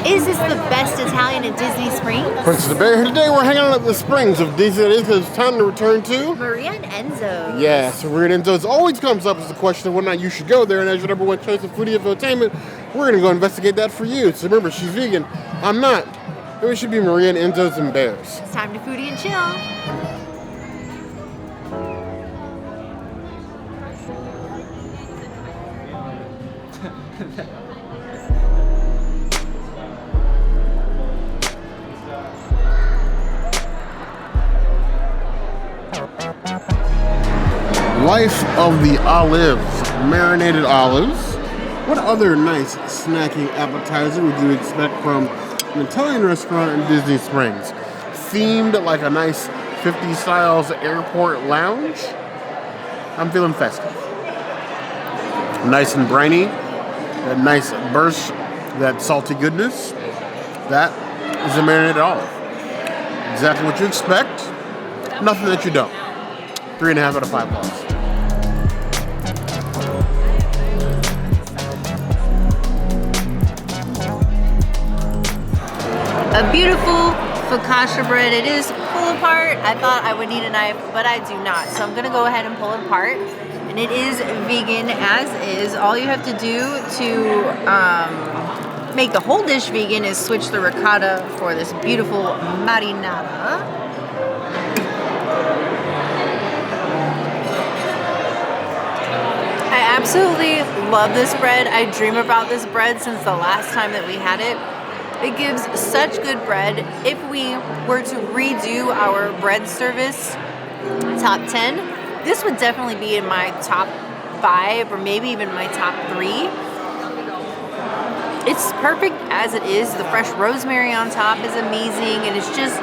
Is this the best Italian at Disney Springs? Princess of Bear, today we're hanging out at the Springs of Disney. It is because it's time to return to Maria and Enzo. Yeah, so Maria and Enzo's always comes up as the question of whether or not you should go there. And as your number one choice of foodie entertainment, we're going to go investigate that for you. So remember, she's vegan. I'm not. Maybe it should be Maria and Enzo's and Bears. It's time to foodie and chill. Life of the Olives, marinated olives. What other nice snacking appetizer would you expect from an Italian restaurant in Disney Springs? Themed like a nice 50 styles airport lounge? I'm feeling festive. Nice and briny, that nice burst, that salty goodness. That is a marinated olive. Exactly what you expect, nothing that you don't. 3.5 out of 5 balls. A beautiful focaccia bread. It is pull apart. I thought I would need a knife, but I do not. So I'm gonna go ahead and pull it apart. And it is vegan as is. All you have to do to make the whole dish vegan is switch the ricotta for this beautiful marinara. I absolutely love this bread. I dream about this bread since the last time that we had it. It gives such good bread. If we were to redo our bread service top 10, this would definitely be in my top 5 or maybe even my top 3. It's perfect as it is. The fresh rosemary on top is amazing, and it's just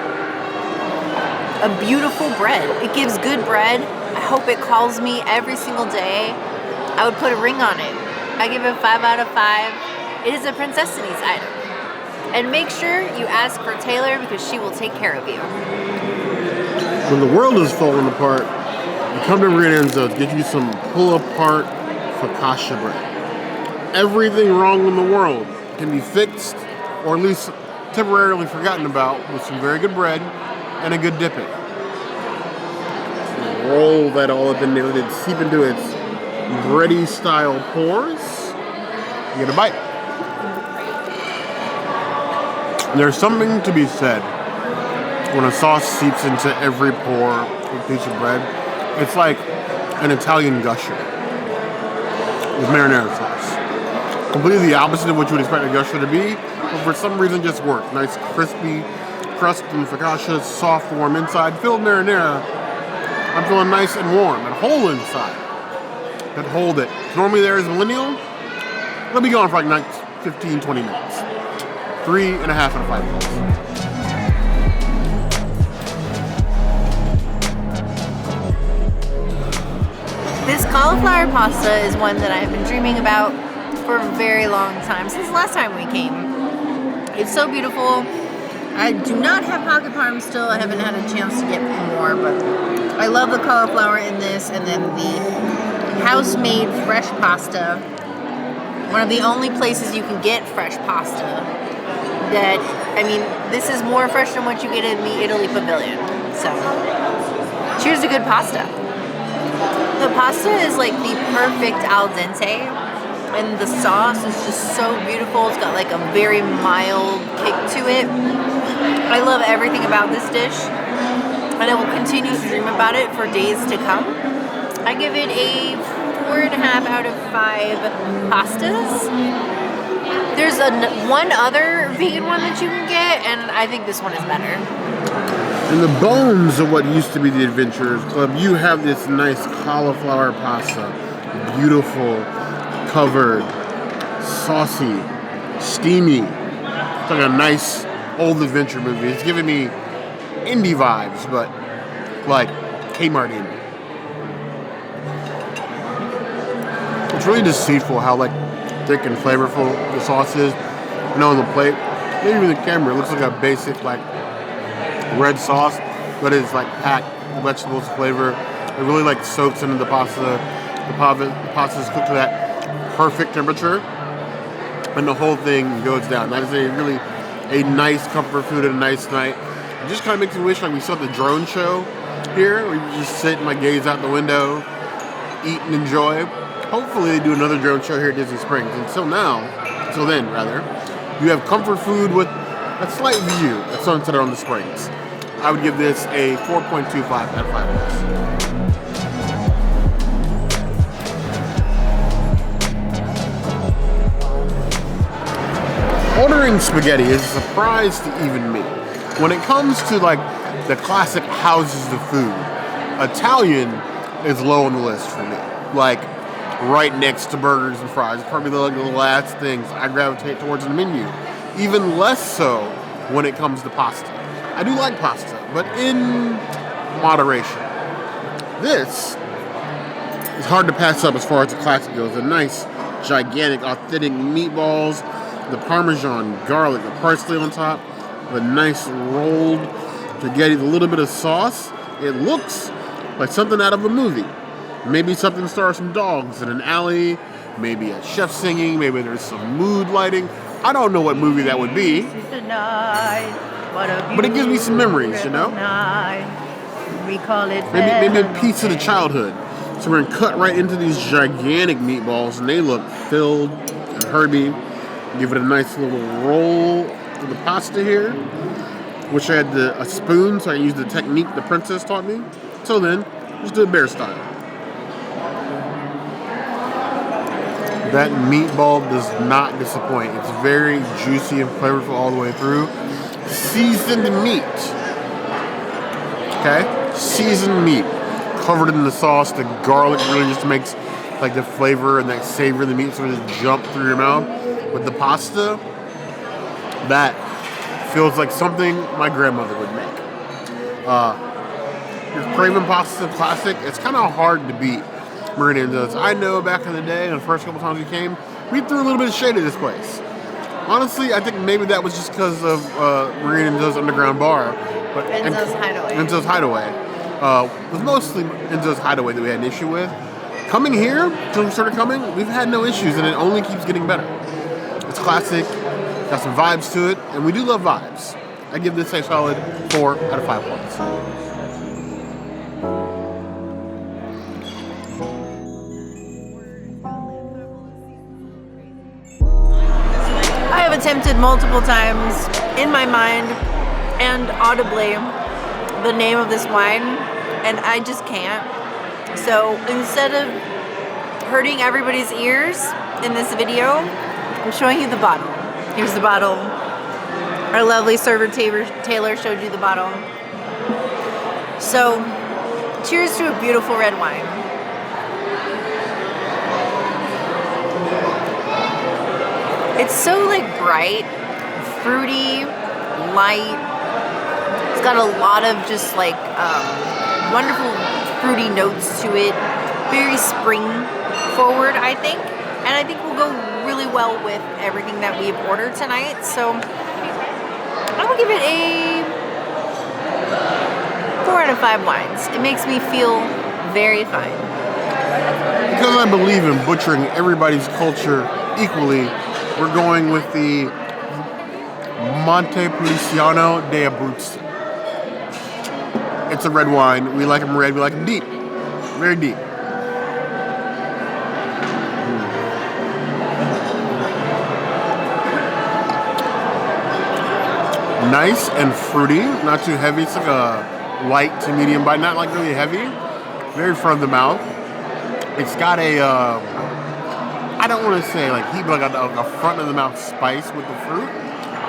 a beautiful bread. It gives good bread. I hope it calls me every single day. I would put a ring on it. I give it 5 out of 5. It is a Princess Denise item. And make sure you ask for Taylor because she will take care of you. When the world is falling apart, you come to Maria and Enzo to get you some pull-apart focaccia bread. Everything wrong in the world can be fixed, or at least temporarily forgotten about, with some very good bread and a good dipping. Roll that all up in there, let it seep into its bready style pores. You get a bite. There's something to be said when a sauce seeps into every pore of a piece of bread. It's like an Italian gusher with marinara sauce. Completely the opposite of what you would expect a gusher to be, but for some reason just works. Nice crispy crust and focaccia, soft, warm inside, filled marinara. I'm feeling nice and warm and whole inside. That hold it. Normally there is millennial. Let me go on for like 15, 20 minutes. 3.5 out of 5 balls. This cauliflower pasta is one that I've been dreaming about for a very long time, since the last time we came. It's so beautiful. I do not have pocket parm still. I haven't had a chance to get more, but I love the cauliflower in this, and then the house-made fresh pasta. One of the only places you can get fresh pasta. That, I mean, this is more fresh than what you get in the Italy Pavilion. So, cheers to good pasta. The pasta is like the perfect al dente, and the sauce is just so beautiful. It's got like a very mild kick to it. I love everything about this dish, and I will continue to dream about it for days to come. I give it a 4.5 out of 5 pastas. There's one other vegan one that you can get, and I think this one is better. In the bones of what used to be the Adventurers Club, you have this nice cauliflower pasta. Beautiful, covered, saucy, steamy. It's like a nice old adventure movie. It's giving me indie vibes, but like Kmart indie. It's really deceitful how like thick and flavorful the sauce is. You know, on the plate, maybe even the camera, it looks like a basic like red sauce, but it's like packed vegetables flavor. It really like soaks into the pasta. The pasta is cooked to that perfect temperature, and the whole thing goes down. That is a really a nice comfort food and a nice night. It just kind of makes me wish like we saw the drone show here, where you just sit and like gaze out the window, eat and enjoy. Hopefully they do another drone show here at Disney Springs. Until then, you have comfort food with a slight view at Sunset on the Springs. I would give this a 4.25 out of 5 bucks. Ordering spaghetti is a surprise to even me. When it comes to like the classic houses of food, Italian is low on the list for me. Like right next to burgers and fries. It's probably the last things I gravitate towards in the menu. Even less so when it comes to pasta. I do like pasta, but in moderation. This is hard to pass up as far as the classic goes. The nice, gigantic, authentic meatballs, the Parmesan, garlic, the parsley on top, the nice rolled spaghetti, the little bit of sauce. It looks like something out of a movie. Maybe something stars some dogs in an alley, maybe a chef singing, maybe there's some mood lighting. I don't know what movie that would be. But it gives me some memories, you know? We call it maybe a piece of the childhood. So we're going to cut right into these gigantic meatballs, and they look filled and herby. Give it a nice little roll of the pasta here. Wish I had a spoon so I can use the technique the princess taught me. So then, just do it bear style. That meatball does not disappoint. It's very juicy and flavorful all the way through. Seasoned meat. Okay? Seasoned meat. Covered in the sauce. The garlic really just makes like the flavor and that savor of the meat sort of jump through your mouth. With the pasta, that feels like something my grandmother would make. Your craven pasta classic, it's kind of hard to beat Marinated. I know back in the day, and the first couple times we came, we threw a little bit of shade at this place. Honestly, I think maybe that was just because of Marinated underground bar. But Enzo's Hideaway. Enzo's Hideaway. It was mostly Enzo's Hideaway that we had an issue with. Coming here, until we started coming, we've had no issues, and it only keeps getting better. It's classic, got some vibes to it, and we do love vibes. I give this a solid 4 out of 5 points. I have attempted multiple times in my mind and audibly the name of this wine, and I just can't. So instead of hurting everybody's ears in this video, I'm showing you the bottle. Here's the bottle. Our lovely server Taylor showed you the bottle. So, cheers to a beautiful red wine. It's so like bright, fruity, light. It's got a lot of just like wonderful fruity notes to it. Very spring forward, I think. And I think will go really well with everything that we've ordered tonight. So I'm gonna give it a 4 out of 5 wines. It makes me feel very fine. Because I believe in butchering everybody's culture equally, we're going with the Montepulciano de Abruzzo. It's a red wine. We like them red. We like them deep. Very deep. Nice and fruity, not too heavy. It's like a light to medium bite, not like really heavy. Very front of the mouth. It's got a, I don't want to say like heat, but like a front of the mouth spice with the fruit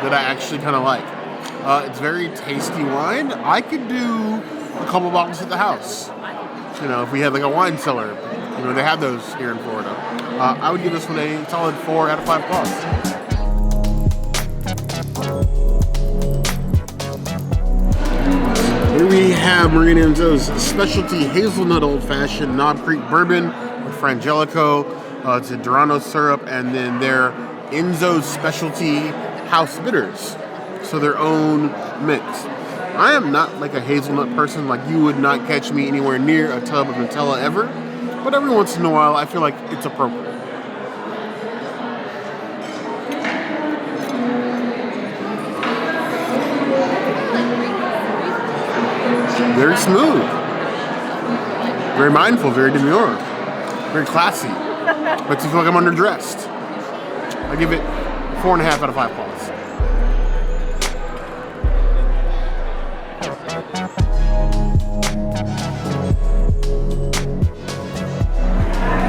that I actually kind of like. It's very tasty wine. I could do a couple bottles at the house. You know, if we had like a wine cellar, you know, they have those here in Florida. I would give this one a solid 4 out of 5 plus. Here we have Enzo's specialty Hazelnut Old-Fashioned Knob Creek Bourbon with Frangelico, it's a Durano syrup, and then their Enzo's specialty house bitters, so their own mix. I am not like a hazelnut person, like you would not catch me anywhere near a tub of Nutella ever, but every once in a while I feel like it's appropriate. very smooth. Very mindful, very demure. Very classy. Makes me feel like I'm underdressed. I give it 4.5 out of 5 paws.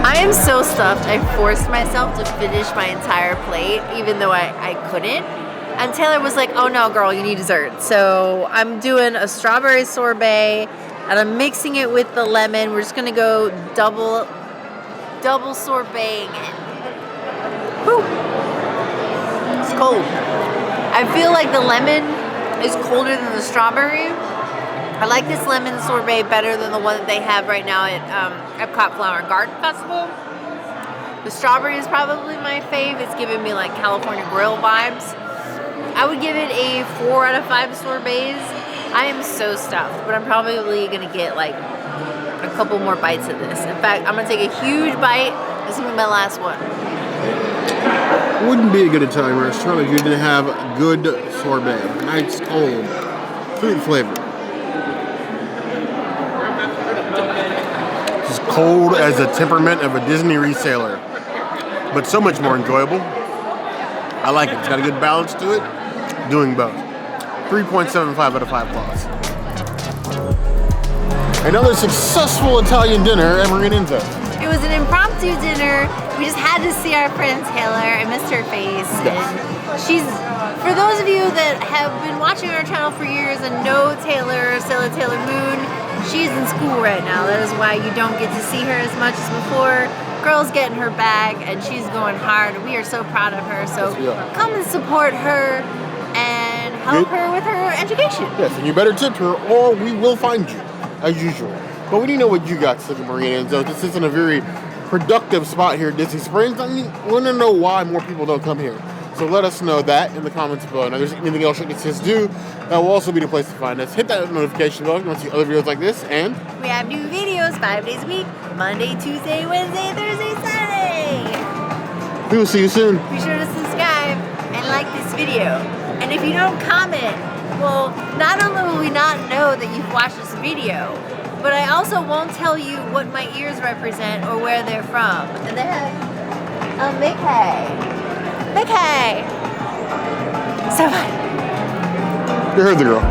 I am so stuffed. I forced myself to finish my entire plate, even though I couldn't. And Taylor was like, oh no, girl, you need dessert. So I'm doing a strawberry sorbet, and I'm mixing it with the lemon. We're just gonna go double sorbeting it. Whew. It's cold. I feel like the lemon is colder than the strawberry. I like this lemon sorbet better than the one that they have right now at Epcot Flower and Garden Festival. The strawberry is probably my fave. It's giving me like California grill vibes. I would give it a 4 out of 5 sorbets. I am so stuffed, but I'm probably gonna get like a couple more bites of this. In fact, I'm gonna take a huge bite. This will be my last one. Wouldn't be a good Italian restaurant if you didn't have good sorbet. Nice, cold, fruit flavor. It's cold as the temperament of a Disney resaler, but so much more enjoyable. I like it. It's got a good balance to it. Doing both. 3.75 out of 5 claws. Another successful Italian dinner ever in Enzo. It was an impromptu dinner. We just had to see our friend Taylor. I missed her face. And she's, for those of you that have been watching our channel for years and know Taylor Moon, she's in school right now. That is why you don't get to see her as much as before. Girl's getting her bag and she's going hard. We are so proud of her. So come and support her and help her with her education. Yes, and you better tip her or we will find you, as usual. But we need to know what you got to Marina Enzo. This isn't a very productive spot here at Disney Springs. I mean, we want to know why more people don't come here. So let us know that in the comments below. Now, if there's anything else you can see us do, that will also be the place to find us. Hit that notification bell if you want to see other videos like this. And we have new videos 5 days a week. Monday, Tuesday, Wednesday, Thursday, Saturday. We will see you soon. Be sure to subscribe and like this video. And if you don't comment, well, not only will we not know that you've watched this video, but I also won't tell you what my ears represent or where they're from. And they have a Mickey. So fun. You heard the girl.